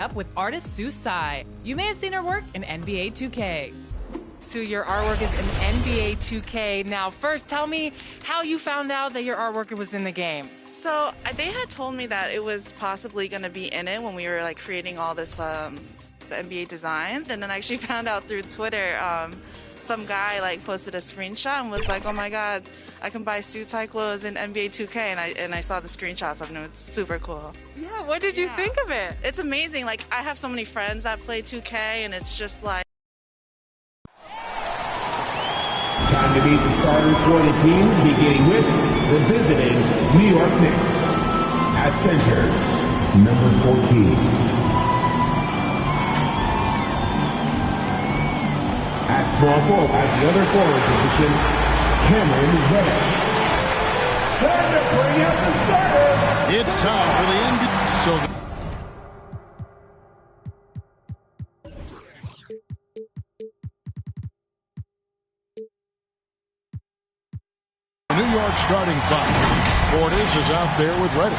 Up with artist Sue Tsai. You may have seen her work in NBA 2K. Sue, your artwork is in NBA 2K. Now, first, tell me how you found out that your artwork was in the game. So they had told me that it was possibly going to be in it when we were like creating all this the NBA designs, and then I actually found out through Twitter. Some guy like posted a screenshot and was like, "Oh my God, I can buy Sue Tsai clothes in NBA 2K," and I saw the screenshots of it. It's super cool. Yeah, what did you think of it? It's amazing. Like, I have so many friends that play 2K, and it's just like. Time to meet the starters for the teams, beginning with the visiting New York Knicks. At center, number 14. At small forward, at the other forward position, Cameron Reddish. Time to bring out the starter. It's time for the NBA. New York starting five. Portis is out there with Reddish.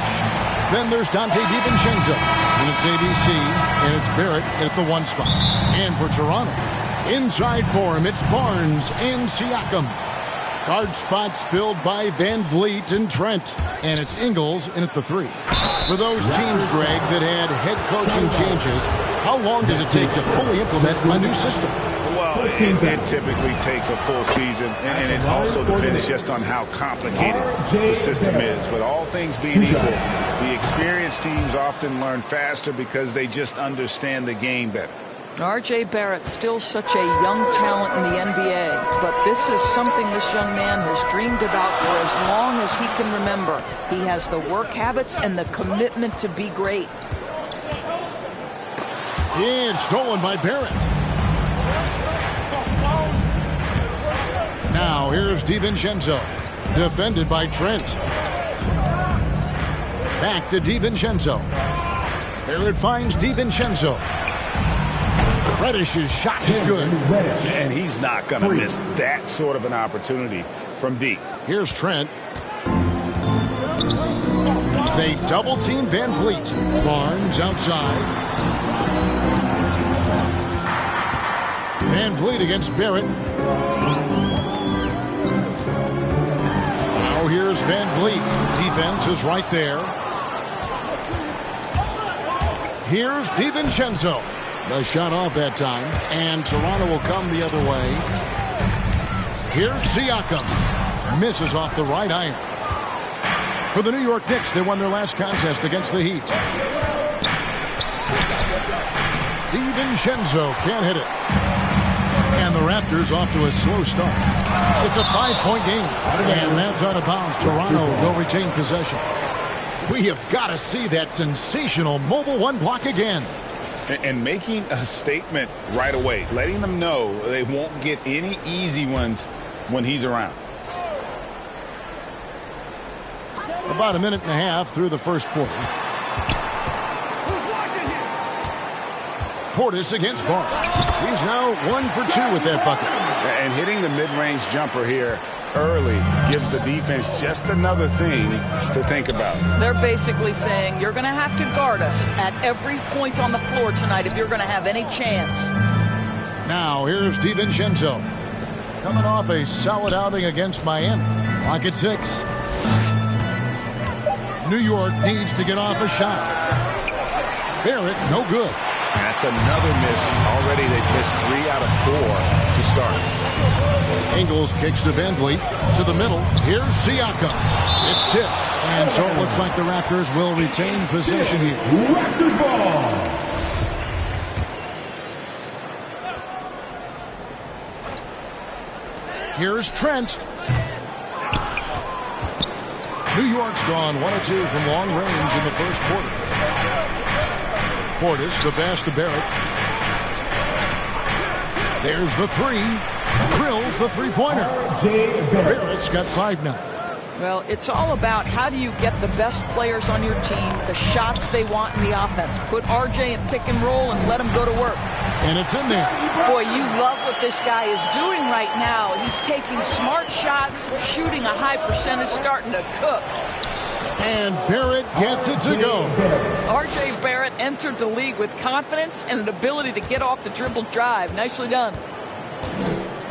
Then there's Dante DiVincenzo. And it's ABC, and it's Barrett at the one spot. And for Toronto, inside for him, it's Barnes and Siakam. Guard spots filled by Van Vliet and Trent. And it's Ingles in at the three. For those teams, Greg, that had head coaching changes, how long does it take to fully implement a new system? Well, it typically takes a full season, and it also depends just on how complicated the system is. But all things being equal, the experienced teams often learn faster because they just understand the game better. R.J. Barrett, still such a young talent in the NBA, but this is something this young man has dreamed about for as long as he can remember. He has the work habits and the commitment to be great. And stolen by Barrett. Now here's DiVincenzo, defended by Trent. Back to DiVincenzo. Barrett finds DiVincenzo. Reddish's shot is good. And he's not going to miss that sort of an opportunity from deep. Here's Trent. They double-team Van Vliet. Barnes outside. Van Vliet against Barrett. Now here's Van Vliet. Defense is right there. Here's DiVincenzo. The shot off that time, and Toronto will come the other way. Here's Siakam. Misses off the right iron. For the New York Knicks, they won their last contest against the Heat. DiVincenzo can't hit it. And the Raptors off to a slow start. It's a 5-point game, and that's out of bounds. Toronto will retain possession. We have got to see that sensational mobile one block again. And making a statement right away, letting them know they won't get any easy ones when he's around. About a minute and a half through the first quarter. Portis against Barnes. He's now 1 for 2 with that bucket. And hitting the mid-range jumper here early gives the defense just another thing to think about. They're basically saying you're going to have to guard us at every point on the floor tonight if you're going to have any chance. Now here's DiVincenzo. Coming off a solid outing against Miami. Clock at 6. New York needs to get off a shot. Barrett, no good. And that's another miss. Already they've missed 3 out of 4 to start. Ingles kicks to Van Vliet to the middle. Here's Siakam. It's tipped. And so it looks like the Raptors will retain possession here. Raptors ball. Here's Trent. New York's gone 1 of 2 from long range in the first quarter. Portis, the pass to Barrett. There's the three. Drills the three-pointer. Barrett's got 5 now. Well, it's all about how do you get the best players on your team, the shots they want in the offense. Put RJ in pick and roll and let him go to work. And it's in there. Boy, you love what this guy is doing right now. He's taking smart shots, shooting a high percentage, starting to cook. And Barrett gets it to go. R.J. Barrett entered the league with confidence and an ability to get off the dribble drive. Nicely done.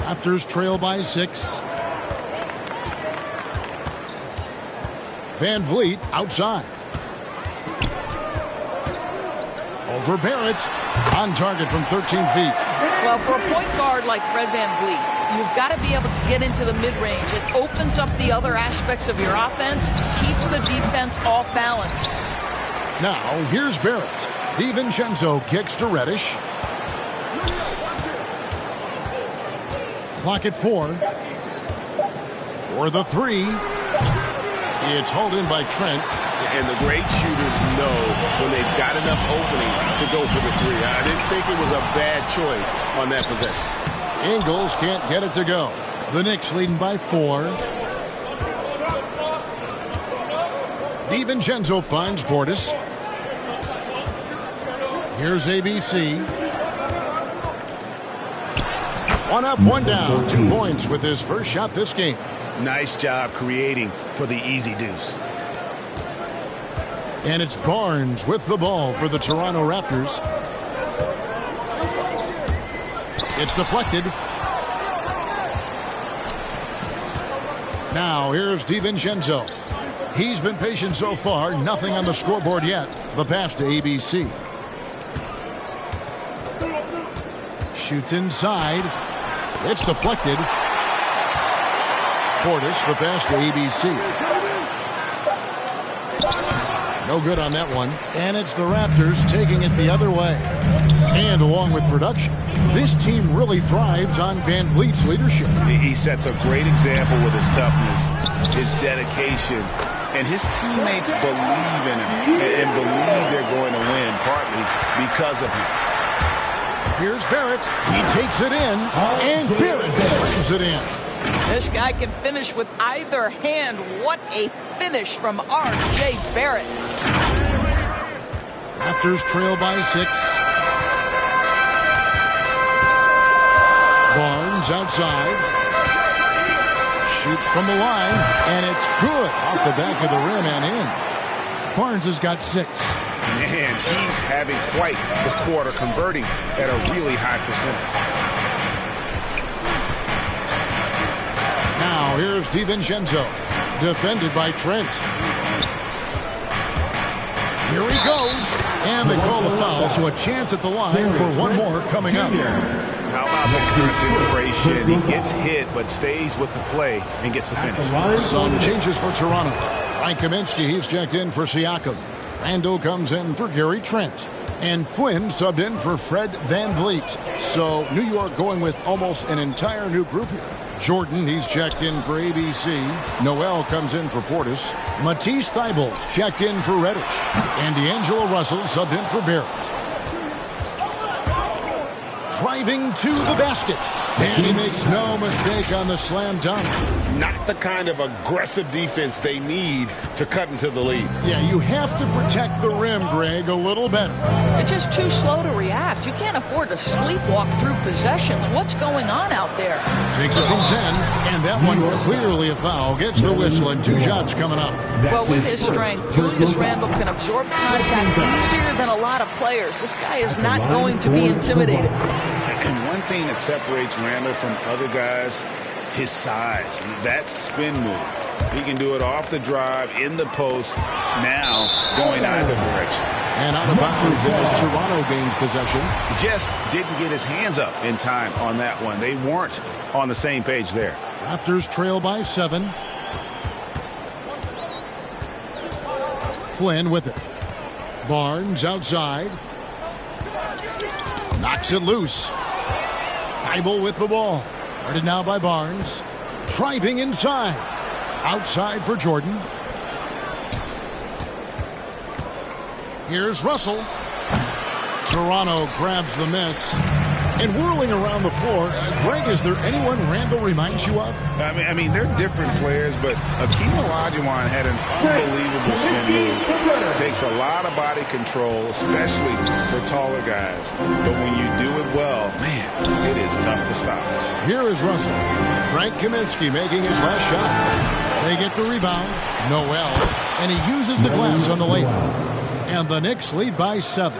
Raptors trail by 6. Van Vliet outside. Over Barrett. On target from 13 feet. Well, for a point guard like Fred Van Vliet, you've got to be able to get into the mid-range. It opens up the other aspects of your offense, keeps the defense off balance. Now, here's Barrett. DiVincenzo kicks to Reddish. Clock at 4. For the 3. It's hauled in by Trent. And the great shooters know when they've got enough opening to go for the 3. I didn't think it was a bad choice on that possession. Ingles can't get it to go. The Knicks leading by 4. DiVincenzo finds Portis. Here's ABC. 1 up, 1 down. 2 points with his first shot this game. Nice job creating for the easy deuce. And it's Barnes with the ball for the Toronto Raptors. It's deflected. Now here's DiVincenzo. He's been patient so far. Nothing on the scoreboard yet. The pass to ABC. Shoots inside. It's deflected. Portis, the pass to ABC. No good on that one. And it's the Raptors taking it the other way. And along with production, this team really thrives on Van Vliet's leadership. He sets a great example with his toughness, his dedication, and his teammates believe in him and believe they're going to win, partly because of him. Here's Barrett. He takes it in, and Barrett brings it in. This guy can finish with either hand. What a finish from R.J. Barrett. Raptors trail by 6. Barnes outside. Shoots from the line, and it's good off the back of the rim and in. Barnes has got 6. Man, he's having quite the quarter, converting at a really high percentage. Now here's DiVincenzo, defended by Trent. Here he goes, and they call the foul, so a chance at the line for one more coming up. How about the concentration? He gets hit, but stays with the play and gets the finish. Some changes for Toronto. Ryan Kaminsky, he's checked in for Siakam. Randall comes in for Gary Trent. And Flynn subbed in for Fred Van Vliet. So New York going with almost an entire new group here. Jordan, he's checked in for ABC. Noel comes in for Portis. Matisse Thybulle checked in for Reddish. And D'Angelo Russell subbed in for Barrett. Driving to the basket. And he makes no mistake on the slam dunk. Not the kind of aggressive defense they need to cut into the lead. Yeah, you have to protect the rim, Greg, a little better. They're just too slow to react. You can't afford to sleepwalk through possessions. What's going on out there? Takes it from 10, and that one clearly a foul. Gets the whistle, and 2 shots coming up. Well, with his strength, Julius Randle can absorb contact easier than a lot of players. This guy is not going to be intimidated. And one thing that separates Randle from other guys, his size. That spin move. He can do it off the drive, in the post, now going either direction. And out of bounds as Toronto gains possession. Just didn't get his hands up in time on that one. They weren't on the same page there. Raptors trail by 7. Flynn with it. Barnes outside. Knocks it loose. Thybulle with the ball. Guarded now by Barnes. Driving inside. Outside for Jordan. Here's Russell. Toronto grabs the miss. And whirling around the floor, Greg, is there anyone Randle reminds you of? I mean, they're different players, but Akeem Olajuwon had an unbelievable spin move. Takes a lot of body control, especially for taller guys. But when you do it well, man, it is tough to stop. Here is Russell. Frank Kaminsky making his last shot. They get the rebound. Noel. And he uses the glass on the layup. And the Knicks lead by 7.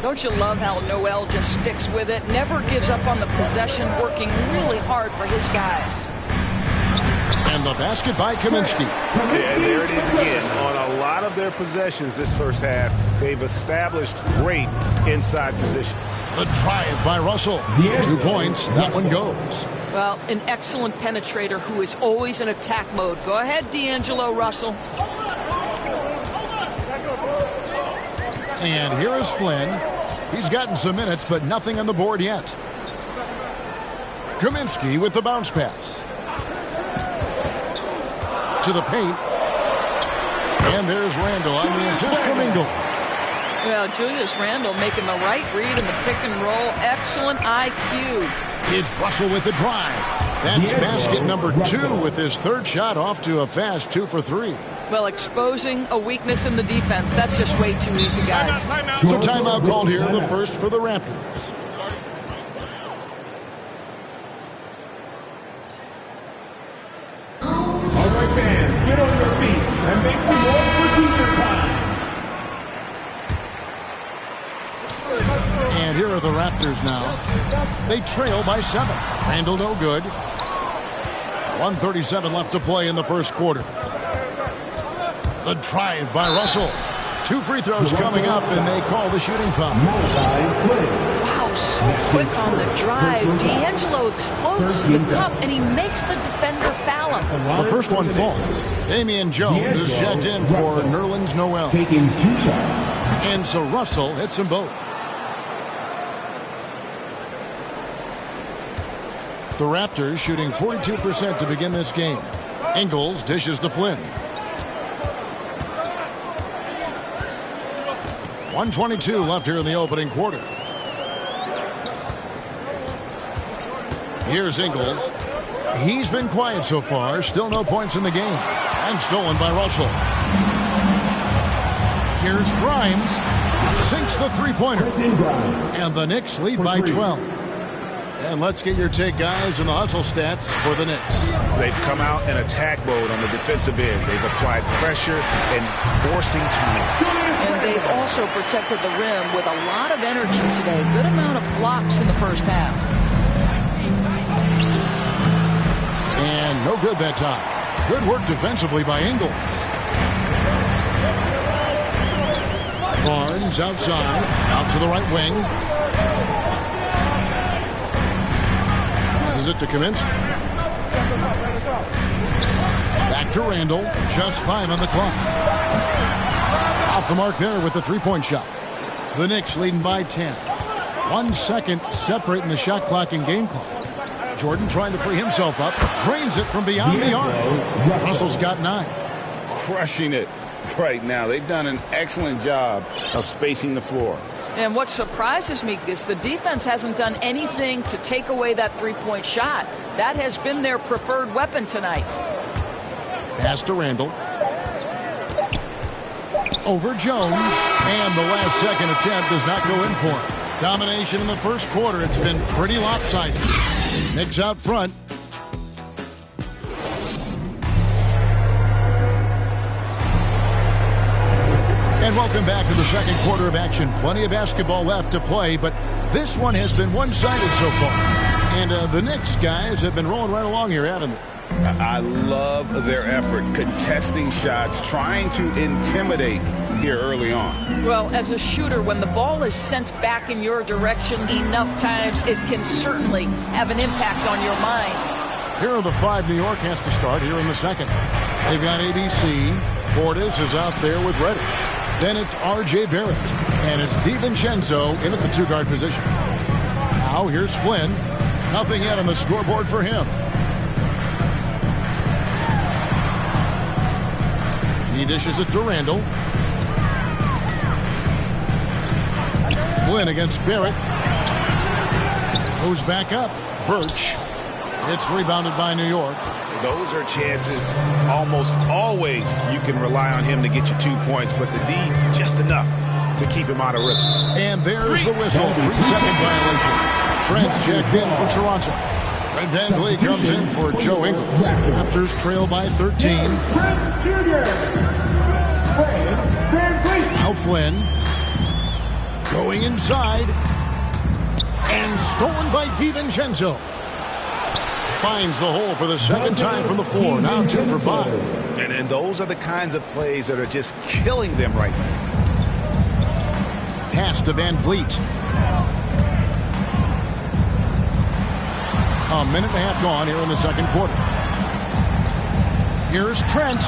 Don't you love how Noel just sticks with it, never gives up on the possession, working really hard for his guys. And the basket by Kaminsky. And there it is again. On a lot of their possessions this first half, they've established great inside position. The drive by Russell. 2 points. That one goes. Well, an excellent penetrator who is always in attack mode. Go ahead, D'Angelo Russell. And here is Flynn. He's gotten some minutes, but nothing on the board yet. Kaminsky with the bounce pass. To the paint. And there's Randle on the assist from Ingle. Well, Julius Randle making the right read in the pick and roll. Excellent IQ. It's Russell with the drive. That's basket number 2 with his third shot off to a fast 2 for 3. Well, exposing a weakness in the defense. That's just way too easy, guys. So timeout called here, the first for the Raptors. All right, fans, get on your feet and make some noise for teacher time. And here are the Raptors now. They trail by 7. Randle no good. 1:37 left to play in the first quarter. The drive by Russell. 2 free throws coming up, and they call the shooting foul. Wow, so quick on the drive. D'Angelo explodes to the cup, and he makes the defender foul him. The first one falls. Damian Jones is checked in for Nerlens Noel. Taking 2 shots. And so Russell hits them both. The Raptors shooting 42% to begin this game. Ingles dishes to Flynn. 1:22 left here in the opening quarter. Here's Ingles. He's been quiet so far. Still no points in the game. And stolen by Russell. Here's Grimes. Sinks the three-pointer. And the Knicks lead by 12. And let's get your take, guys, on the hustle stats for the Knicks. They've come out in attack mode on the defensive end. They've applied pressure and forcing turnovers. And they've also protected the rim with a lot of energy today. Good amount of blocks in the first half. And no good that time. Good work defensively by Ingles. Barnes outside, out to the right wing. Passes it to Kaminsky. Back to Randle. Just 5 on the clock. Off the mark there with the three-point shot. The Knicks leading by 10. 1 second separating the shot clock and game clock. Jordan trying to free himself up. Drains it from beyond the arc. Russell's got 9. Crushing it right now. They've done an excellent job of spacing the floor. And what surprises me is the defense hasn't done anything to take away that three-point shot. That has been their preferred weapon tonight. Pass to Randle. Over Jones. And the last second attempt does not go in for him. Domination in the first quarter. It's been pretty lopsided. Knicks out front. And welcome back to the second quarter of action. Plenty of basketball left to play, but this one has been one-sided so far. And the Knicks guys have been rolling right along here, haven't they? I love their effort, contesting shots, trying to intimidate here early on. Well, as a shooter, when the ball is sent back in your direction enough times, it can certainly have an impact on your mind. Here are the 5 New York has to start here in the second. They've got ABC. Portis is out there with Reddish. Then it's R.J. Barrett. And it's DiVincenzo in at the 2-guard position. Now here's Flynn. Nothing yet on the scoreboard for him. He dishes it to Randle. Flynn against Barrett. Goes back up. Birch. It's rebounded by New York. Those are chances almost always you can rely on him to get you 2 points, but the D just enough to keep him out of rhythm. And there's the whistle. 3-second violation. Trent's checked in for Toronto. Red Van Vliet comes in for Joe Ingles. Raptors trail by 13. Now Flynn going inside and stolen by DiVincenzo. Finds the hole for the second time from the floor. Now 2 for 5. And those are the kinds of plays that are just killing them right now. Pass to Van Vliet. A minute and a half gone here in the second quarter. Here's Trent.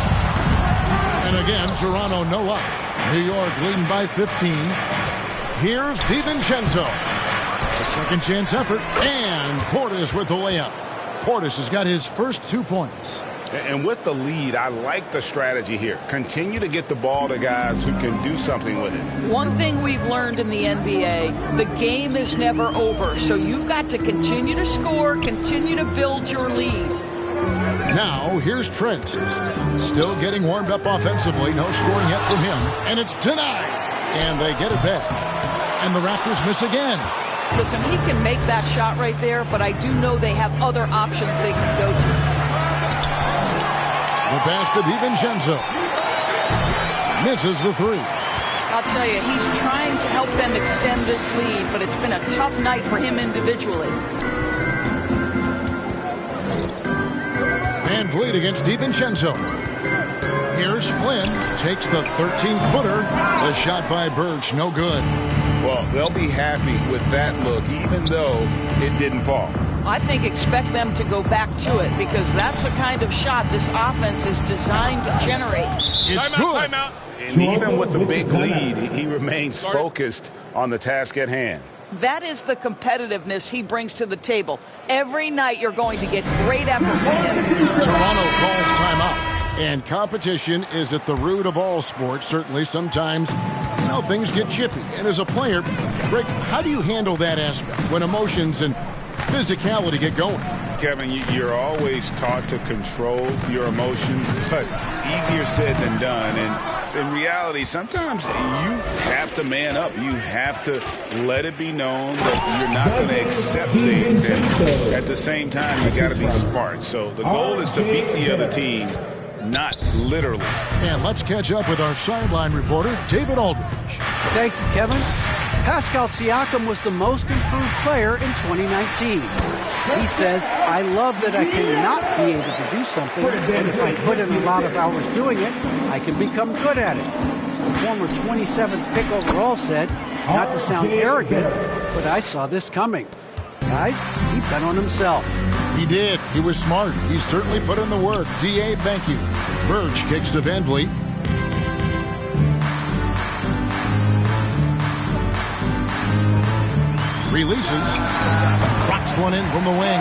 And again, Toronto no up. New York leading by 15. Here's DiVincenzo. A second chance effort. And Portis with the layup. Portis has got his first 2 points. And with the lead, I like the strategy here. Continue to get the ball to guys who can do something with it. One thing we've learned in the NBA, the game is never over. So you've got to continue to score, continue to build your lead. Now, here's Trent. Still getting warmed up offensively. No scoring yet from him. And it's denied. And they get it back. And the Raptors miss again. Listen, he can make that shot right there, but I do know they have other options they can go to. The pass to DiVincenzo. Misses the 3. I'll tell you, he's trying to help them extend this lead, but it's been a tough night for him individually. Van Vliet against DiVincenzo. Here's Flynn. Takes the 13-footer. The shot by Birch, no good. Well, they'll be happy with that look, even though it didn't fall. I think expect them to go back to it because that's the kind of shot this offense is designed to generate. It's good. Timeout. And even with the big lead, he remains focused on the task at hand. That is the competitiveness he brings to the table. Every night you're going to get great effort from him. Toronto calls timeout. And competition is at the root of all sports. Certainly sometimes, things get chippy. And as a player, Greg, how do you handle that aspect when emotions and physicality get going? Kevin, you're always taught to control your emotions, but easier said than done. And in reality, sometimes you have to man up. You have to let it be known that you're not going to accept things. And at the same time, you got to be smart. So the goal is to beat the other team, not literally. And let's catch up with our sideline reporter, David Aldridge. Thank you, Kevin. Pascal Siakam was the most improved player in 2019. He says, I love that I cannot be able to do something, and if I put in a lot of hours doing it, I can become good at it. The former 27th pick overall said, not to sound arrogant, but I saw this coming. Guys, he bet on himself. He did. He was smart. He certainly put in the work. D.A., thank you. Birch kicks to Van Vliet. Releases. Drops one in from the wing.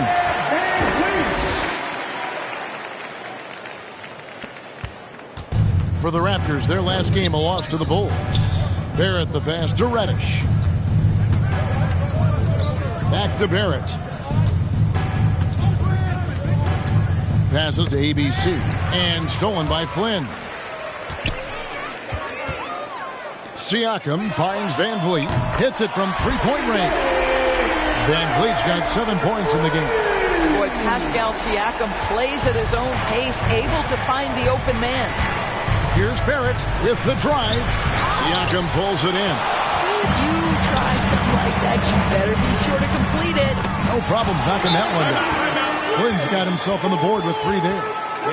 For the Raptors, their last game, a loss to the Bulls. Barrett the pass to Reddish. Back to Barrett. Passes to ABC. And stolen by Flynn. Siakam finds Van Vliet. Hits it from three-point range. Van Vliet's got 7 points in the game. Boy, Pascal Siakam plays at his own pace, able to find the open man. Here's Barrett with the drive. Siakam pulls it in. If you try something like that, you better be sure to complete it. No problem knocking that one down. Flynn's got himself on the board with 3 there.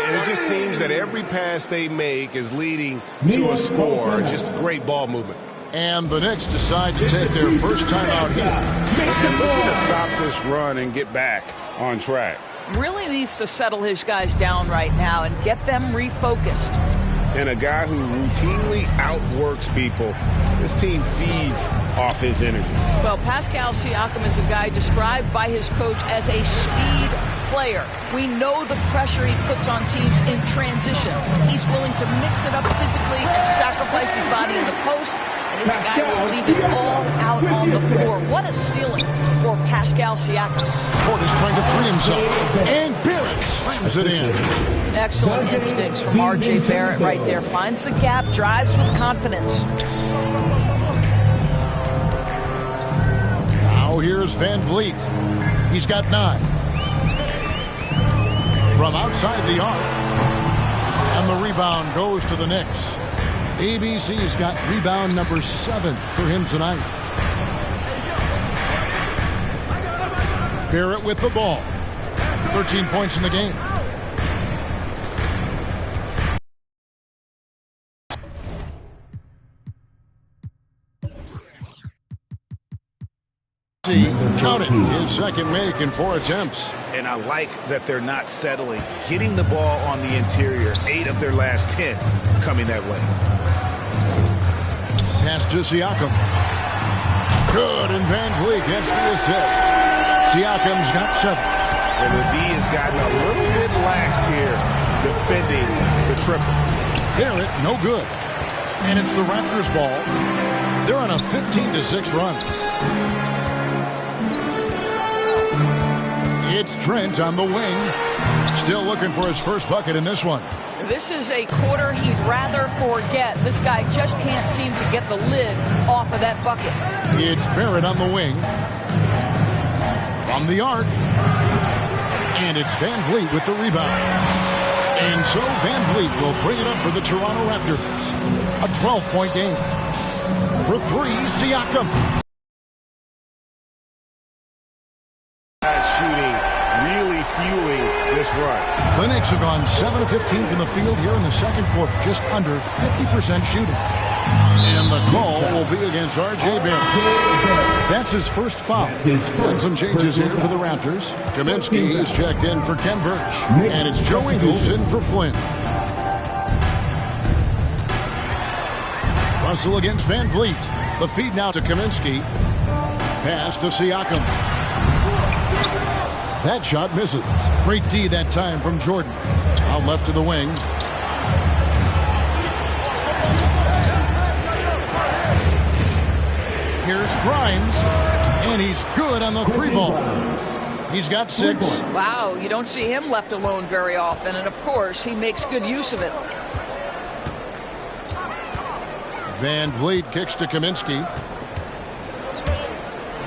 And it just seems that every pass they make is leading to a score. Just great ball movement. And the Knicks decide to take their first time out here. And looking to stop this run and get back on track. Really needs to settle his guys down right now and get them refocused. And a guy who routinely outworks people, this team feeds off his energy. Well, Pascal Siakam is a guy described by his coach as a speed player. We know the pressure he puts on teams in transition. He's willing to mix it up physically and sacrifice his body in the post. And this guy will leave it all out on the floor. What a ceiling for Pascal Siakam. Portis trying to free himself. And Barrett slams it in. Excellent instincts from R.J. Barrett right there. Finds the gap, drives with confidence. Now here's Van Vliet. He's got 9. from outside the arc. And the rebound goes to the Knicks. ABC's got rebound number 7 for him tonight. Barrett with the ball. 13 points in the game. Count it, his second make in 4 attempts. And I like that they're not settling. Getting the ball on the interior, 8 of their last 10 coming that way. Pass to Siakam. Good, and Van Vliet gets the assist. Siakam's got 7. And the D has gotten a little bit laxed here defending the triple. Barrett, no good. And it's the Raptors ball. They're on a 15-6 run. It's Trent on the wing. Still looking for his first bucket in this one. This is a quarter he'd rather forget. This guy just can't seem to get the lid off of that bucket. It's Barrett on the wing. From the arc. And it's Van Vliet with the rebound. And so Van Vliet will bring it up for the Toronto Raptors. A 12-point game. For 3, Siakam. Shooting really fueling this run. The Knicks have gone 7 of 15 from the field here in the second quarter. Just under 50% shooting. And the call will be against R.J. Barrett. That's his first foul. And some changes here for the Raptors. Kaminsky is checked in for Ken Birch. And it's Joe Ingles in for Flynn. Russell against Van Vliet. The feed now to Kaminsky. Pass to Siakam. That shot misses. Great D that time from Jordan. Out left to the wing. Here's Grimes. And he's good on the 3-ball. He's got 6. Wow, you don't see him left alone very often. And, of course, he makes good use of it. Van Vliet kicks to Kaminsky.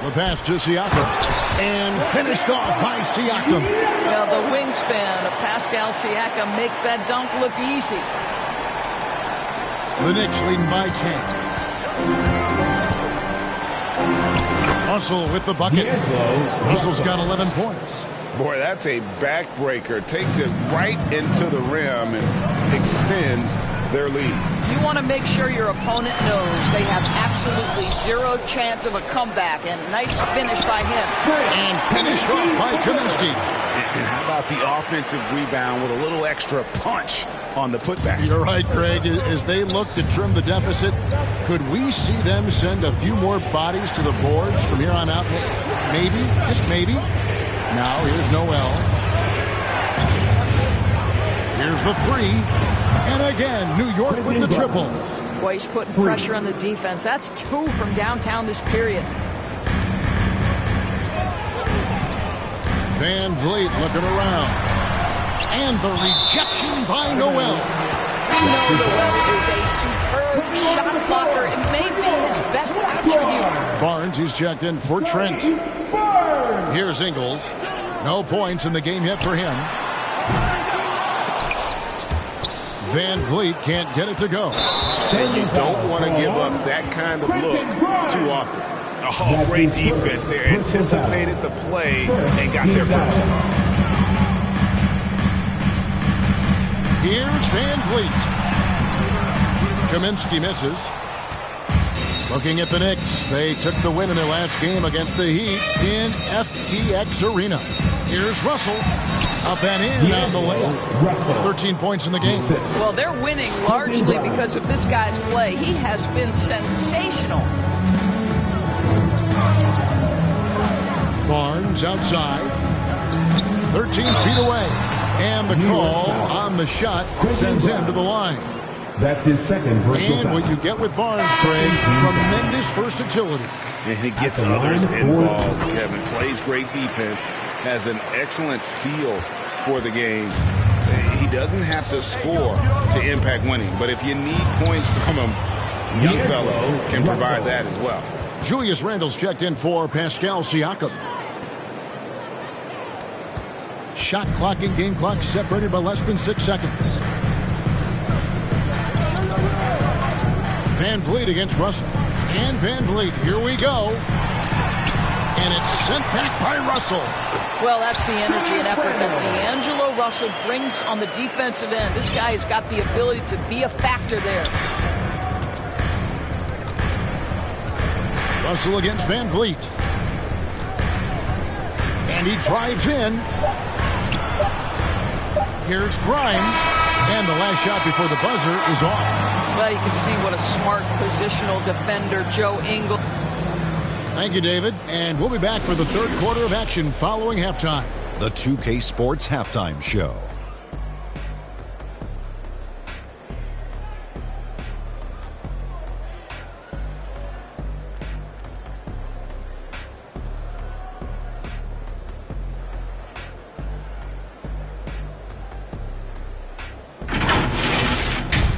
The pass to Siakam. And finished off by Siakam. Well, the wingspan of Pascal Siakam makes that dunk look easy. The Knicks leading by 10. Russell with the bucket. Russell's got 11 points. Boy, that's a backbreaker. Takes it right into the rim and extends their lead. You want to make sure your opponent knows they have absolutely 0 chance of a comeback. And nice finish by him. And finished off by Kaminsky. And how about the offensive rebound with a little extra punch on the putback? You're right, Craig. As they look to trim the deficit, could we see them send a few more bodies to the boards from here on out? Maybe, just maybe. Now here's Noel. Here's the 3. And again, New York with the triple. Boy, he's putting pressure on the defense. That's 2 from downtown this period. Van Vliet looking around. And the rejection by Noel. We know Noel is a superb shot blocker. It may be his best attribute. Barnes, he's checked in for Trent. Here's Ingles. No points in the game yet for him. Van Vliet can't get it to go. And you don't want to give up that kind of look too often. Oh, great defense there. Anticipated the play and got there first. Here's Van Vliet. Kaminsky misses. Looking at the Knicks, they took the win in their last game against the Heat in FTX Arena. Here's Russell. Up and in on the layup. 13 points in the game. Well, they're winning largely because of this guy's play. He has been sensational. Barnes outside. 13 feet away. And the call on the shot sends him to the line. That's his second personal And what you get with Barnes, Craig, tremendous versatility. And he gets others involved. Kevin plays great defense, has an excellent feel for the games. He doesn't have to score to impact winning, but if you need points from him, young fellow can provide that as well. Julius Randle's checked in for Pascal Siakam. Shot clock and game clock separated by less than 6 seconds. Van Vliet against Russell. And Van Vliet, here we go. And it's sent back by Russell. Well, that's the energy and effort that D'Angelo Russell brings on the defensive end. This guy has got the ability to be a factor there. Russell against Van Vliet. And he drives in. Here's Grimes. And the last shot before the buzzer is off. Well, you can see what a smart positional defender Joe Ingles. Thank you, David. And we'll be back for the third quarter of action following halftime. The 2K Sports Halftime Show.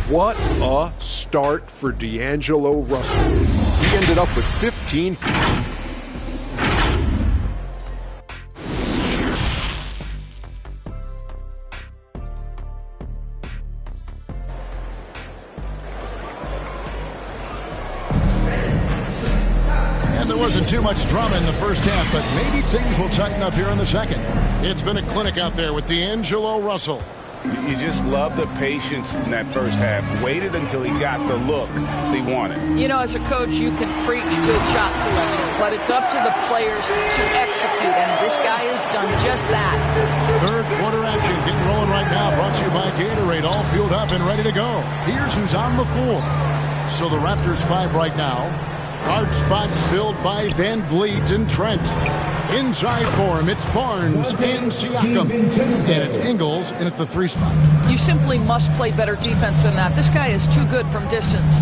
What a start for D'Angelo Russell. He ended up with 15. And there wasn't too much drama in the first half, but maybe things will tighten up here in the second. It's been a clinic out there with D'Angelo Russell. You just love the patience in that first half. Waited until he got the look he wanted. You know, as a coach, you can preach good shot selection, but it's up to the players to execute, and this guy has done just that. Third quarter action getting rolling right now, brought to you by Gatorade, all fueled up and ready to go. Here's who's on the floor. So the Raptors 5 right now. Guard spots filled by Van Vliet and Trent. Inside for him, it's Barnes and Siakam. And it's Ingles in at the 3 spot. You simply must play better defense than that. This guy is too good from distance.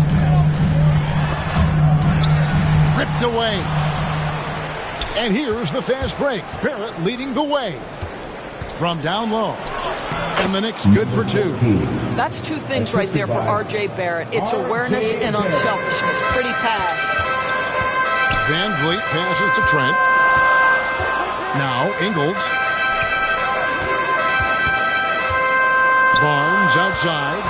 Ripped away. And here's the fast break. Barrett leading the way. From down low. And the Knicks good for 2. That's 2 things right there for R.J. Barrett. It's awareness and unselfishness. Pretty pass. Van Vliet passes to Trent. Now Ingles. Barnes outside.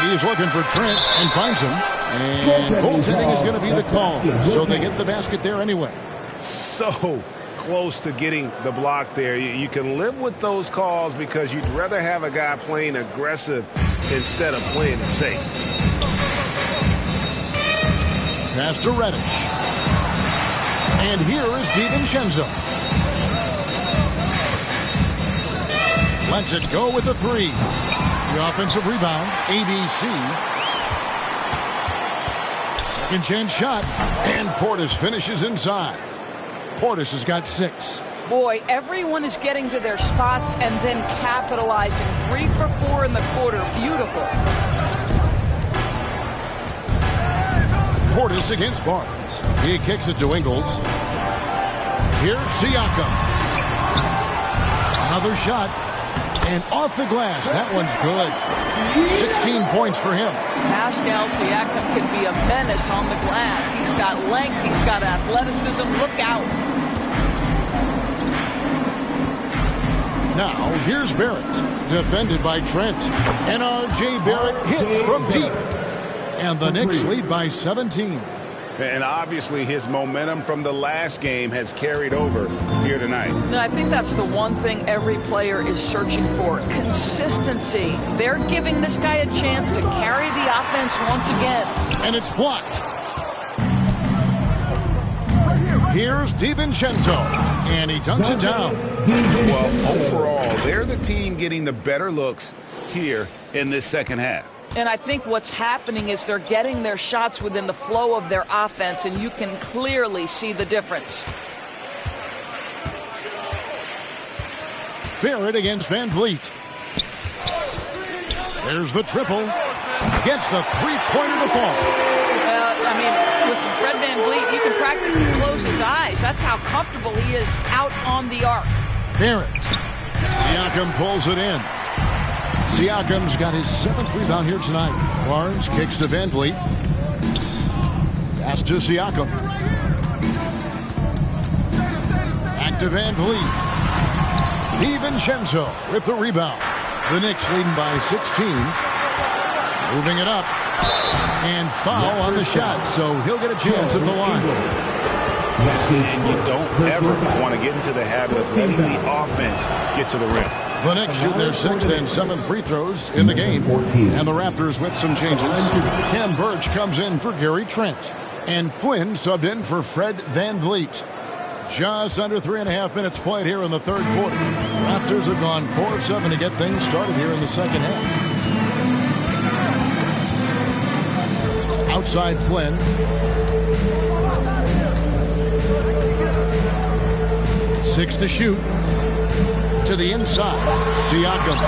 He's looking for Trent and finds him. And goaltending is going to be the call. So they get the basket there anyway. So close to getting the block there. You can live with those calls because you'd rather have a guy playing aggressive instead of playing it safe. Pass to Reddish. And here is DiVincenzo. Lets it go with the 3. The offensive rebound, ABC. Second chance shot. And Portis finishes inside. Portis has got 6. Boy, everyone is getting to their spots and then capitalizing. 3 for 4 in the quarter. Beautiful. Portis against Barnes. He kicks it to Ingles. Here's Siakam. Another shot. And off the glass. That one's good. 16 points for him. Pascal Siakam can be a menace on the glass. He's got length. He's got athleticism. Look out. Now, here's Barrett. Defended by Trent. And R.J. Barrett hits from deep. And the Knicks lead by 17. And obviously his momentum from the last game has carried over here tonight. No, I think that's the one thing every player is searching for. Consistency. They're giving this guy a chance to carry the offense once again. And it's blocked. Here's DiVincenzo. And he dunks it down. Well, overall, they're the team getting the better looks here in this second half. And I think what's happening is they're getting their shots within the flow of their offense, and you can clearly see the difference. Barrett against Van Vliet. There's the triple. Gets the three-pointer to fall. I mean, listen, Fred Van Vliet, you can practically close his eyes. That's how comfortable he is out on the arc. Barrett. Siakam pulls it in. Siakam's got his 7th rebound here tonight. Barnes kicks to Van Vliet. Pass to Siakam. Back to Van Vliet. DiVincenzo with the rebound. The Knicks leading by 16. Moving it up. And foul on the shot, so he'll get a chance at the line. And you don't ever want to get into the habit of letting the offense get to the rim. The Knicks shooting their 6th and 7th free throws in the game. And the Raptors with some changes. Kem Birch comes in for Gary Trent. And Flynn subbed in for Fred VanVleet. Just under 3.5 minutes played here in the third quarter. Raptors have gone 4 of 7 to get things started here in the second half. Outside Flynn. Six to shoot. To the inside. Siakam.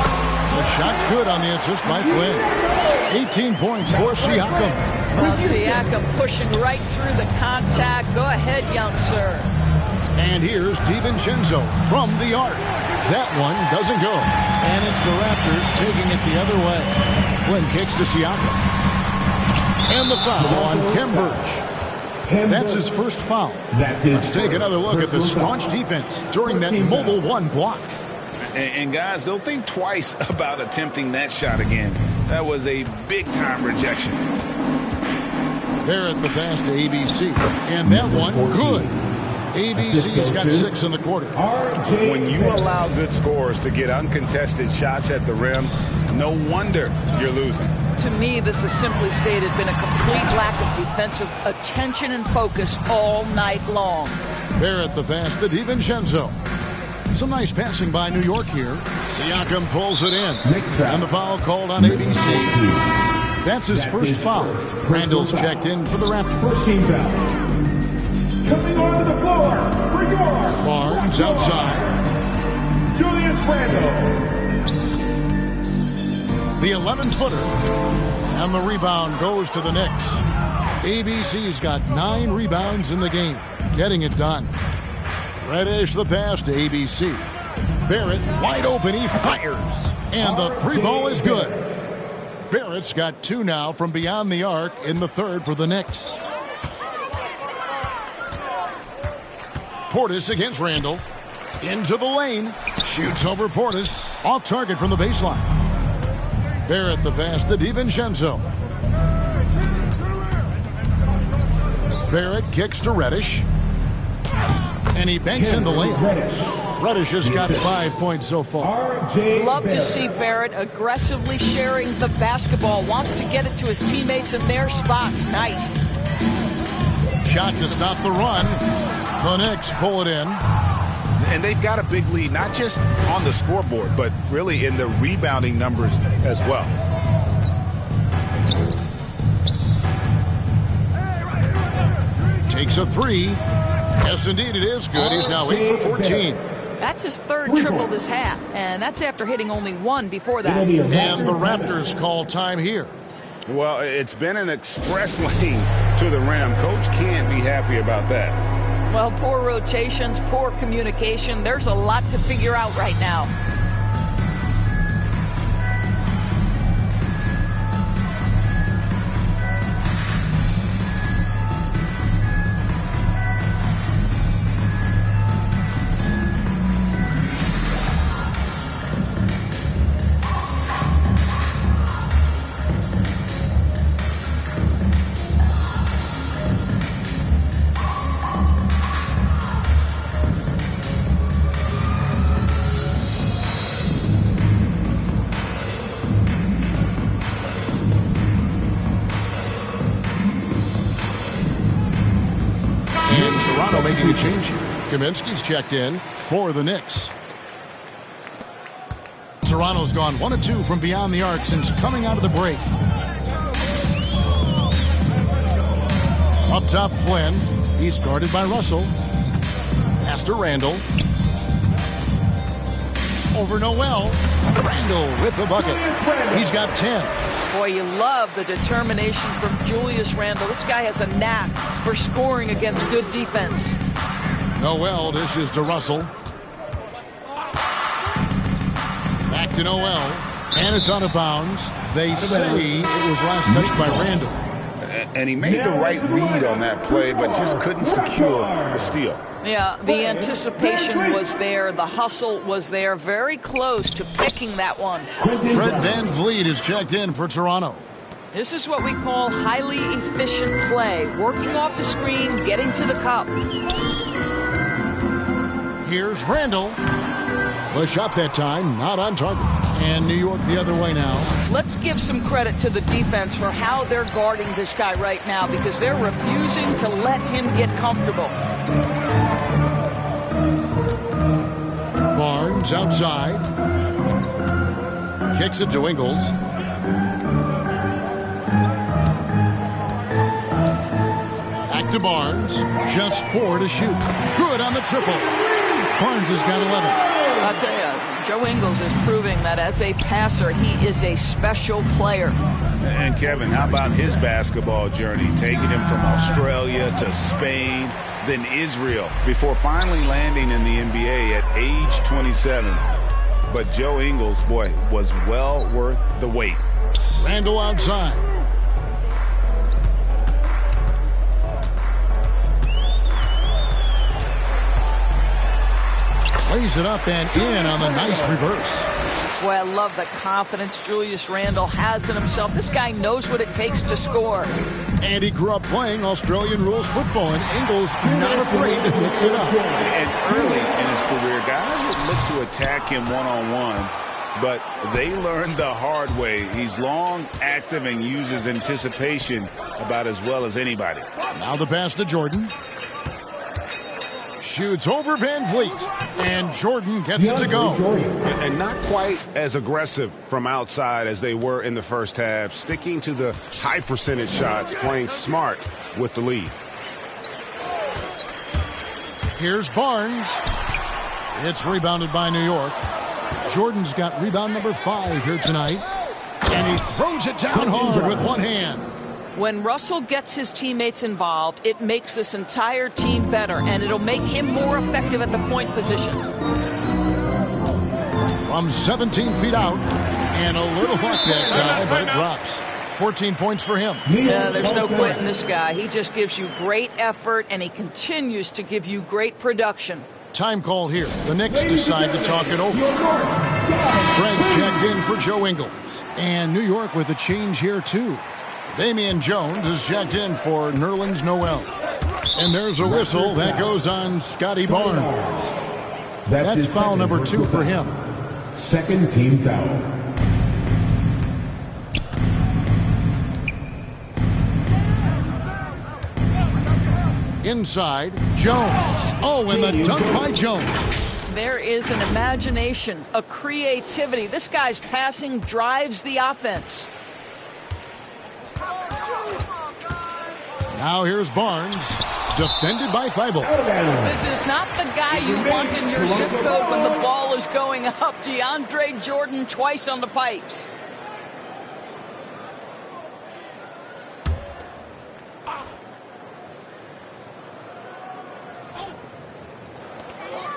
The shot's good on the assist by Flynn. 18 points for Siakam. Well, Siakam pushing right through the contact. Go ahead, young sir. And here's DiVincenzo from the arc. That one doesn't go. And it's the Raptors taking it the other way. Flynn kicks to Siakam. And the foul on Kem Birch. That's his first foul. Let's take another look at the staunch defense during that mobile one block. And guys, they'll think twice about attempting that shot again. That was a big-time rejection. Barrett the pass to ABC. And that one, good. ABC's got 6 in the quarter. When you allow good scorers to get uncontested shots at the rim, no wonder you're losing. To me, this has simply stated been a complete lack of defensive attention and focus all night long. Barrett the pass to DiVincenzo. Some nice passing by New York here. Siakam pulls it in. And the foul called on ABC. That's his first foul. Randall's checked in for the Raptors. First team foul. Coming onto the floor for York. Barnes outside. Julius Randle. The 11-footer. And the rebound goes to the Knicks. ABC's got 9 rebounds in the game. Getting it done. Reddish the pass to ABC. Barrett wide open. He fires. And the 3 ball is good. Barrett's got 2 now from beyond the arc in the third for the Knicks. Portis against Randall. Into the lane. Shoots over Portis. Off target from the baseline. Barrett the pass to DiVincenzo. Barrett kicks to Reddish. And he banks in the lane. Reddish has got 5 points so far. Love to see Barrett aggressively sharing the basketball. Wants to get it to his teammates in their spots. Nice. Shot to stop the run. The Knicks pull it in. And they've got a big lead, not just on the scoreboard, but really in the rebounding numbers as well. Takes a 3. Yes, indeed, it is good. He's now 8 for 14. That's his third triple this half, and that's after hitting only 1 before that. And the Raptors call time here. Well, it's been an express lane to the rim. Coach can't be happy about that. Well, poor rotations, poor communication. There's a lot to figure out right now. Making a change here. Kaminsky's checked in for the Knicks. Toronto's gone 1 of 2 from beyond the arc since coming out of the break. Up top, Flynn. He's guarded by Russell. Pass to Randall. Over Noel. Randall with the bucket. He's got 10. Boy, you love the determination from Julius Randle. This guy has a knack for scoring against good defense. Noel dishes to Russell. Back to Noel. And it's out of bounds. They say it was last touched by Randall. And he made the right read on that play, but just couldn't secure the steal. Yeah, the anticipation was there. The hustle was there. Very close to picking that one. Fred VanVleet is checked in for Toronto. This is what we call highly efficient play. Working off the screen, getting to the cup. Here's Randall. The shot that time, not on target. And New York the other way now. Let's give some credit to the defense for how they're guarding this guy right now, because they're refusing to let him get comfortable. Barnes outside. Kicks it to Ingles. Back to Barnes. Just 4 to shoot. Good on the triple. Barnes has got 11. I'll tell you, Joe Ingles is proving that as a passer, he is a special player. And Kevin, how about his basketball journey, taking him from Australia to Spain, then Israel, before finally landing in the NBA at age 27. But Joe Ingles, boy, was well worth the wait. Randall outside. Lays it up and in on the nice reverse. Boy, I love the confidence Julius Randle has in himself. This guy knows what it takes to score. And he grew up playing Australian rules football, and Ingles not afraid to mix it up. And early in his career, guys would look to attack him one-on-one, but they learned the hard way. He's long, active, and uses anticipation about as well as anybody. Now the pass to Jordan. Shoots over VanVleet, and Jordan gets it to go. And not quite as aggressive from outside as they were in the first half, sticking to the high percentage shots, playing smart with the lead. Here's Barnes. It's rebounded by New York. Jordan's got rebound number 5 here tonight, and he throws it down hard with one hand. When Russell gets his teammates involved, it makes this entire team better, and it'll make him more effective at the point position. From 17 feet out, and a little luck that time, but it drops. 14 points for him. Yeah, there's no quitting this guy. He just gives you great effort, and he continues to give you great production. Time call here. The Knicks decide to talk it over. Fred's checked in for Joe Ingles. And New York with a change here, too. Damian Jones is checked in for Nerlens Noel. And there's a whistle that goes on Scotty Barnes. That's foul number 2 for him. Second team foul. Inside, Jones. Oh, and the dunk by Jones. There is an imagination, a creativity. This guy's passing drives the offense. Now here's Barnes, defended by Thibault. This is not the guy you want in your zip code when the ball is going up. DeAndre Jordan twice on the pipes.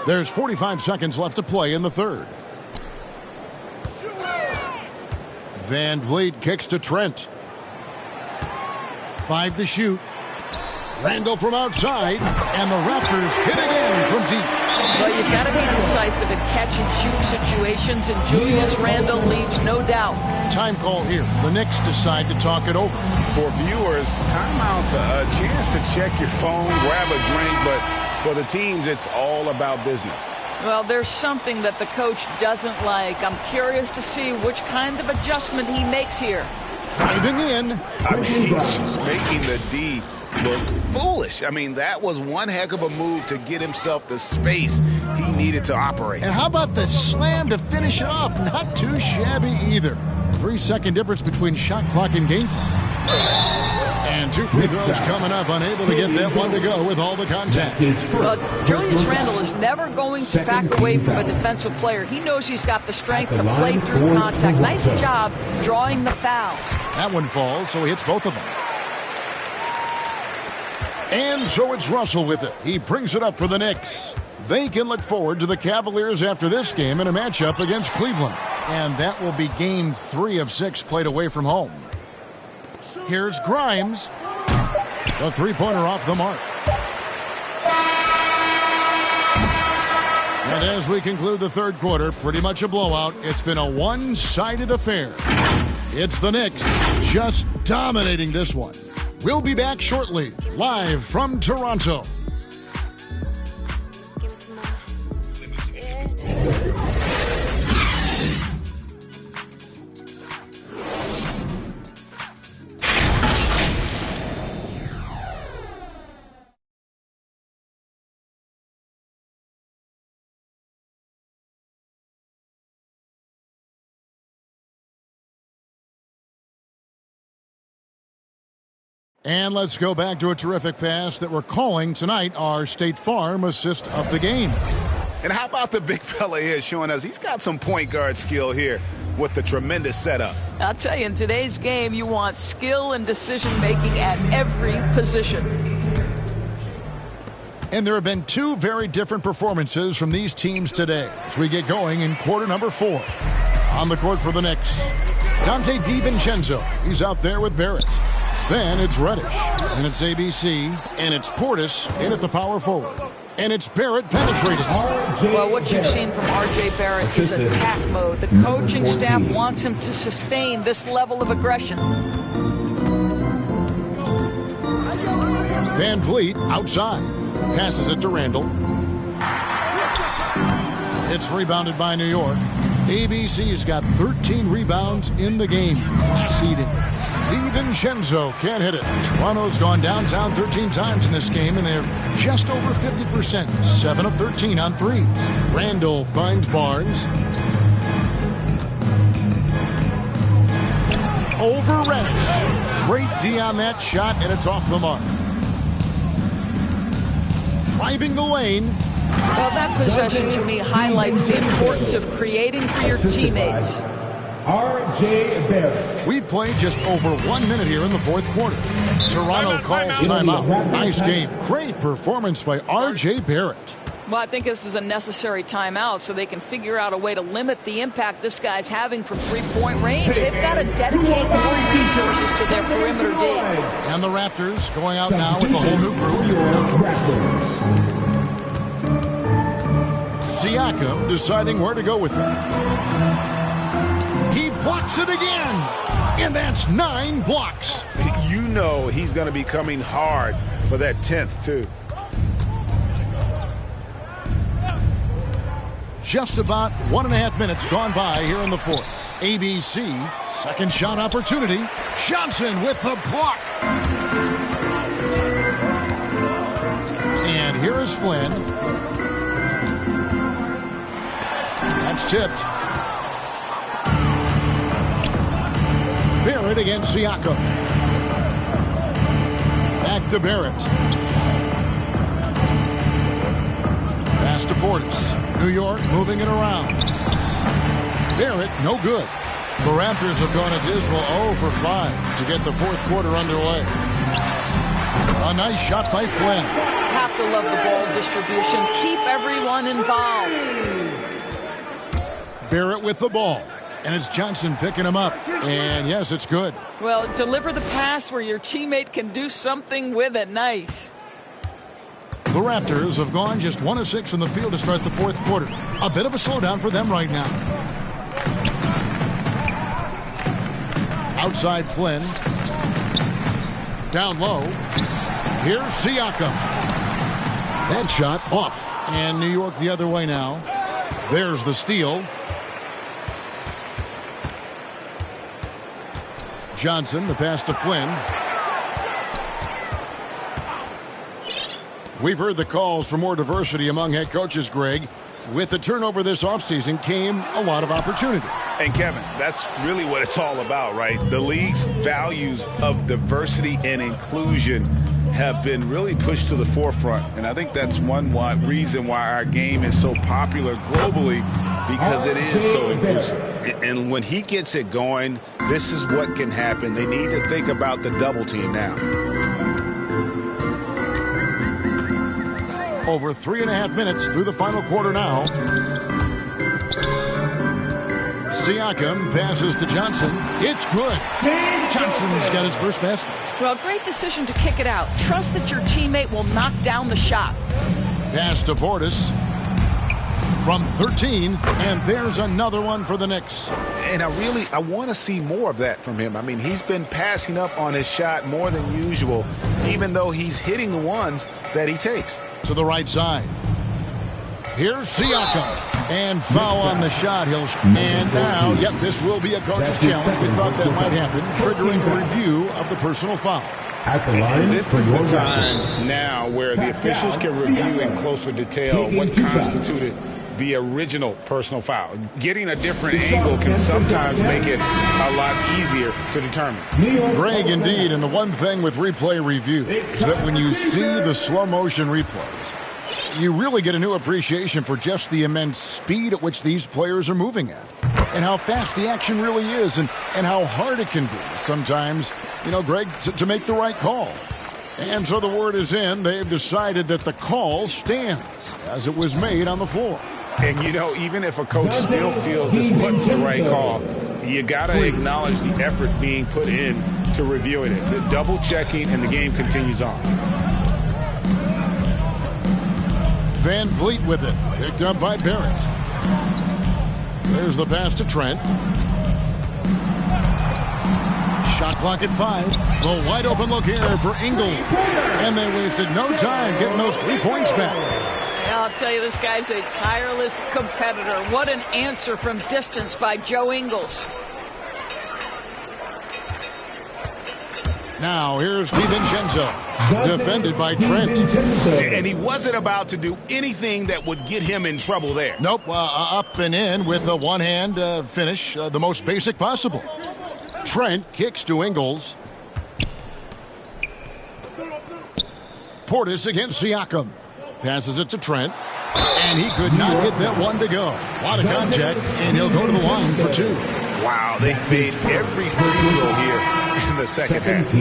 There's 45 seconds left to play in the third. VanVleet kicks to Trent. 5 to shoot. Randall from outside, and the Raptors hit again from deep. Well, you've got to be decisive in catch-and-shoot situations, and Julius Randle leaves no doubt. Time call here. The Knicks decide to talk it over. For viewers, timeout's a chance to check your phone, grab a drink, but for the teams, it's all about business. Well, there's something that the coach doesn't like. I'm curious to see which kind of adjustment he makes here. Driving in. I mean, he's just making the D look foolish. I mean, that was one heck of a move to get himself the space he needed to operate. And how about the slam to finish it off? Not too shabby either. 3-second difference between shot clock and game clock. And 2 free throws coming up, unable to get that one to go with all the contact. Well, Julius Randle is never going to back away from a defensive player. He knows he's got the strength to play through contact. Nice job drawing the foul. That one falls, so he hits both of them. And so it's Russell with it. He brings it up for the Knicks. They can look forward to the Cavaliers after this game in a matchup against Cleveland. And that will be game 3 of 6 played away from home. Here's Grimes. The three-pointer off the mark. And as we conclude the third quarter, pretty much a blowout. It's been a one-sided affair. It's the Knicks just dominating this one. We'll be back shortly, live from Toronto. And let's go back to a terrific pass that we're calling tonight our State Farm assist of the game. And how about the big fella here showing us he's got some point guard skill here with the tremendous setup. I'll tell you, in today's game, you want skill and decision-making at every position. And there have been two very different performances from these teams today as we get going in quarter number 4. On the court for the Knicks, Dante DiVincenzo. He's out there with Barrett. Then it's Reddish, and it's ABC, and it's Portis in at the power forward. And it's Barrett penetrating. Well, what you've seen from R.J. Barrett is attack mode. The coaching staff wants him to sustain this level of aggression. Van Vliet outside. Passes it to Randall. It's rebounded by New York. ABC's got 13 rebounds in the game. Class-eating. DiVincenzo can't hit it. Toronto's gone downtown 13 times in this game, and they're just over 50%. 7 of 13 on threes. Randall finds Barnes. Over Reddish. Great D on that shot, and it's off the mark. Driving the lane. Well, that possession to me highlights the importance of creating for your teammates. R.J. Barrett. We've played just over 1 minute here in the fourth quarter. Toronto calls timeout. Nice game. Great performance by R.J. Barrett. Well, I think this is a necessary timeout so they can figure out a way to limit the impact this guy's having from three-point range. They've got to dedicate more resources to their perimeter D. And the Raptors going out now with a whole new group. Siakam deciding where to go with it. He blocks it again, and that's 9 blocks. You know he's going to be coming hard for that 10th, too. Just about 1.5 minutes gone by here in the fourth. ABC, second shot opportunity. Johnson with the block. And here is Flynn. That's tipped. Barrett against Siakam. Back to Barrett. Pass to Portis. New York moving it around. Barrett, no good. The Raptors have gone a dismal 0 for 5 to get the fourth quarter underway. A nice shot by Flynn. Have to love the ball distribution. Keep everyone involved. Barrett with the ball. And it's Johnson picking him up. And yes, it's good. Well, deliver the pass where your teammate can do something with it. Nice. The Raptors have gone just 1 of 6 from the field to start the fourth quarter. A bit of a slowdown for them right now. Outside Flynn. Down low. Here's Siakam. That shot off. And New York the other way now. There's the steal. Johnson, the pass to Flynn. We've heard the calls for more diversity among head coaches, Greg. With the turnover this offseason came a lot of opportunity. And Kevin, that's really what it's all about, right? The league's values of diversity and inclusion have been really pushed to the forefront. And I think that's one reason why our game is so popular globally, because it is so inclusive. And when he gets it going, this is what can happen. They need to think about the double team now. Over 3.5 minutes through the final quarter now. Siakam passes to Johnson. It's good. Johnson's got his first basket. Well, great decision to kick it out. Trust that your teammate will knock down the shot. Pass to Portis from 13, and there's another one for the Knicks. And I want to see more of that from him. I mean, he's been passing up on his shot more than usual, even though he's hitting the ones that he takes. To the right side. Here's Siakam. And foul on the shot. And now, yep, this will be a coach's challenge. We thought that might happen, triggering a review of the personal foul. And this is the time now where the officials can review in closer detail what constituted the original personal foul. Getting a different angle can sometimes make it a lot easier to determine. Greg, indeed, and the one thing with replay review is that when you see the slow motion replays, you really get a new appreciation for just the immense speed at which these players are moving at, and how fast the action really is, and how hard it can be sometimes, Greg, to make the right call. And so the word is in. They've decided that the call stands as it was made on the floor. And, even if a coach still feels this wasn't the right call, you got to acknowledge the effort being put in to reviewing it. The double checking, and the game continues on. Van Vliet with it. Picked up by Barrett. There's the pass to Trent. Shot clock at 5. The wide open look here for Ingles. And they wasted no time getting those 3 points back. I'll tell you, this guy's a tireless competitor. What an answer from distance by Joe Ingles. Now here's DiVincenzo, defended by Trent. And he wasn't about to do anything that would get him in trouble there. Nope, up and in with a one-hand finish, the most basic possible. Trent kicks to Ingles. Portis against Siakam. Passes it to Trent. And he could not get that one to go. A lot of contact, and he'll go to the line for 2. Wow, they made every free throw here in the second half.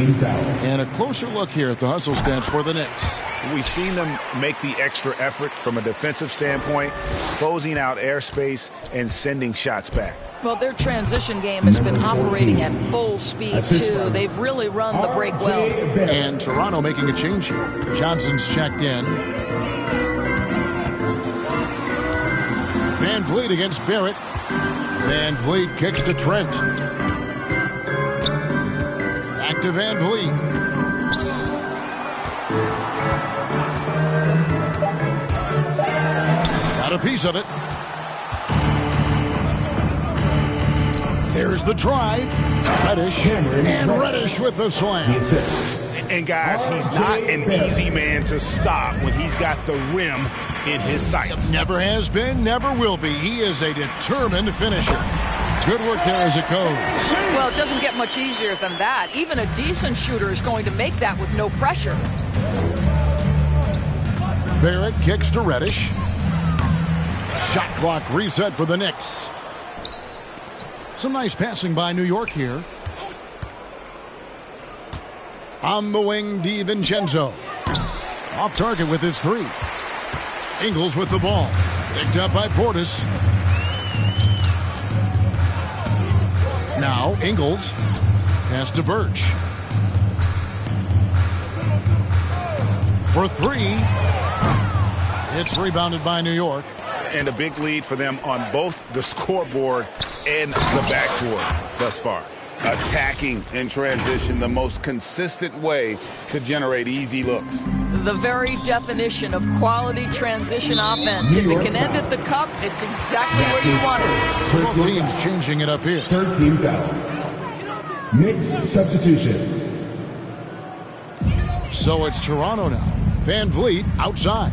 And a closer look here at the hustle stats for the Knicks. We've seen them make the extra effort from a defensive standpoint, closing out airspace and sending shots back. Well, their transition game has been operating at full speed, too. They've really run the break well. And Toronto making a change here. Johnson's checked in. Van Vliet against Barrett. Van Vliet kicks to Trent. Back to Van Vliet. Got a piece of it. There's the drive. Reddish. And Reddish with the slam. And guys, he's not an easy man to stop when he's got the rim in his sights. Never has been, never will be. He is a determined finisher. Good work there as it goes. Well, it doesn't get much easier than that. Even a decent shooter is going to make that with no pressure. Barrett kicks to Reddish. Shot clock reset for the Knicks. Some nice passing by New York here. On the wing, DiVincenzo. Off target with his 3. Ingles with the ball. Picked up by Portis. Now Ingles. Pass to Birch. For 3. It's rebounded by New York. And a big lead for them on both the scoreboard and the backboard thus far. Attacking in transition, the most consistent way to generate easy looks. The very definition of quality transition offense. If it can end at the cup, it's exactly where you want it. Several teams changing it up here. 13 foul. Knicks substitution. So it's Toronto now. Van Vliet outside.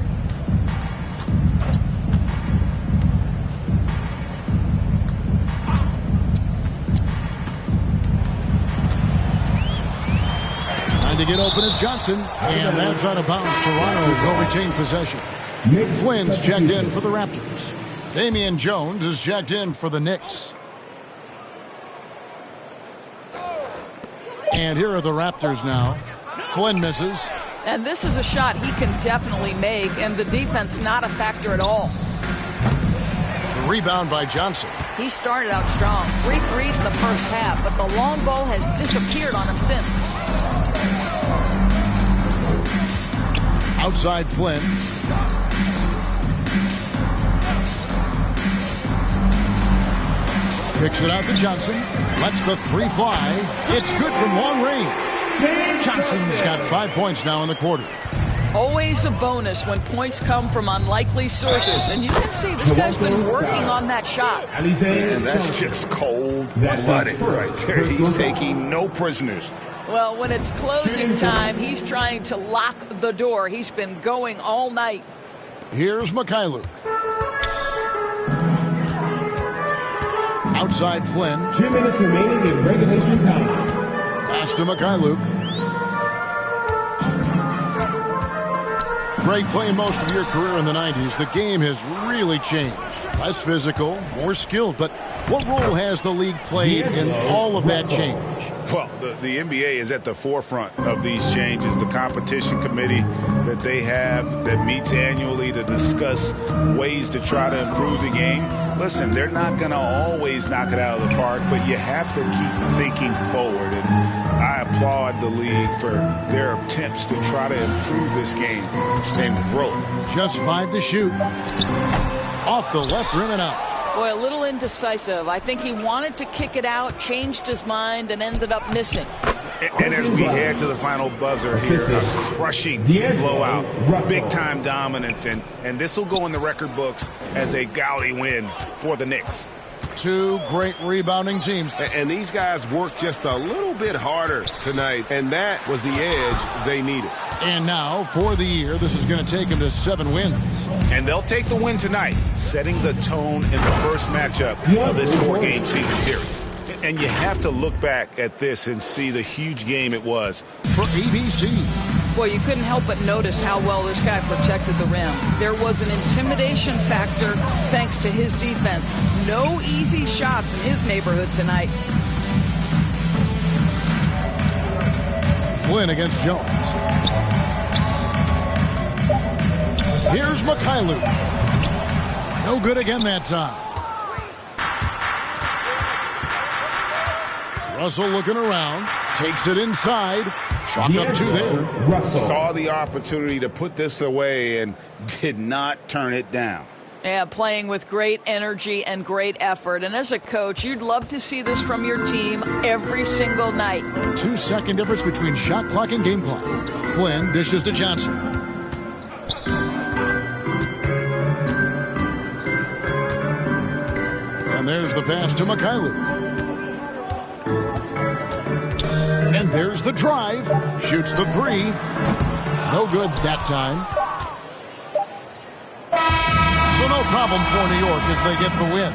To get open is Johnson, and that's out of bounds. Toronto will retain possession. Flynn's checked in for the Raptors. Damian Jones is checked in for the Knicks. And here are the Raptors now. Flynn misses. And this is a shot he can definitely make, and the defense not a factor at all. The rebound by Johnson. He started out strong. 3 threes in the first half, but the long ball has disappeared on him since. Outside Flynn. Kicks it out to Johnson. Lets the 3 fly. It's good from long range. Johnson's got 5 points now in the quarter. Always a bonus when points come from unlikely sources. And you can see this guy's been working on that shot. And that's just cold-blooded right there. He's taking no prisoners. Well, when it's closing time, he's trying to lock the door. He's been going all night. Here's Mikhailuk. Outside Flynn. 2 minutes remaining in regulation time. Pass to Mikhailuk. Greg, playing most of your career in the 90s, the game has really changed. Less physical, more skilled, but what role has the league played in all of that change? Well, the NBA is at the forefront of these changes. The competition committee that they have that meets annually to discuss ways to try to improve the game. Listen, they're not going to always knock it out of the park, but you have to keep thinking forward. And I applaud the league for their attempts to try to improve this game and grow. Just 5 to shoot. Off the left rim and out. Boy, a little indecisive. I think he wanted to kick it out, changed his mind, and ended up missing. And as we head to the final buzzer here, a crushing blowout, big-time dominance, and this will go in the record books as a gaudy win for the Knicks. 2 great rebounding teams. And these guys worked just a little bit harder tonight, and that was the edge they needed. And now, for the year, this is going to take them to 7 wins. And they'll take the win tonight, setting the tone in the first matchup of this 4-game season series. And you have to look back at this and see the huge game it was for ABC. Boy, you couldn't help but notice how well this guy protected the rim. There was an intimidation factor thanks to his defense. No easy shots in his neighborhood tonight. Flynn against Jones. Here's Mikhailuk. No good again that time. Russell looking around. Takes it inside. Shot up 2 there. Saw the opportunity to put this away and did not turn it down. Yeah, playing with great energy and great effort. And as a coach, you'd love to see this from your team every single night. 2-second difference between shot clock and game clock. Flynn dishes to Johnson. And there's the pass to Mikhailuk. And there's the drive. Shoots the 3. No good that time. So no problem for New York as they get the win.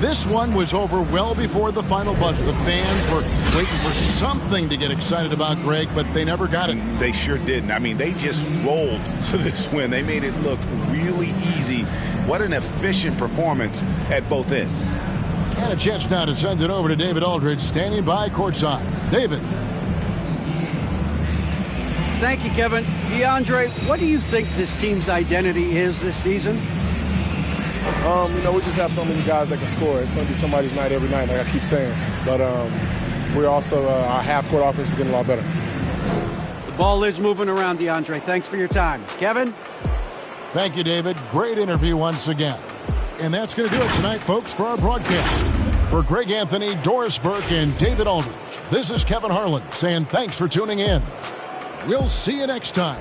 This one was over well before the final buzzer. The fans were waiting for something to get excited about, Greg, but they never got it. They sure didn't. I mean, they just rolled to this win. They made it look really easy. What an efficient performance at both ends. And a chance now to send it over to David Aldridge, standing by courtside. David. Thank you, Kevin. DeAndre, what do you think this team's identity is this season? We just have so many guys that can score. It's going to be somebody's night every night, like I keep saying. But we're also, our half-court offense is getting a lot better. The ball is moving around, DeAndre. Thanks for your time. Kevin? Thank you, David. Great interview once again. And that's going to do it tonight, folks, for our broadcast. For Greg Anthony, Doris Burke, and David Aldridge, this is Kevin Harlan saying thanks for tuning in. We'll see you next time.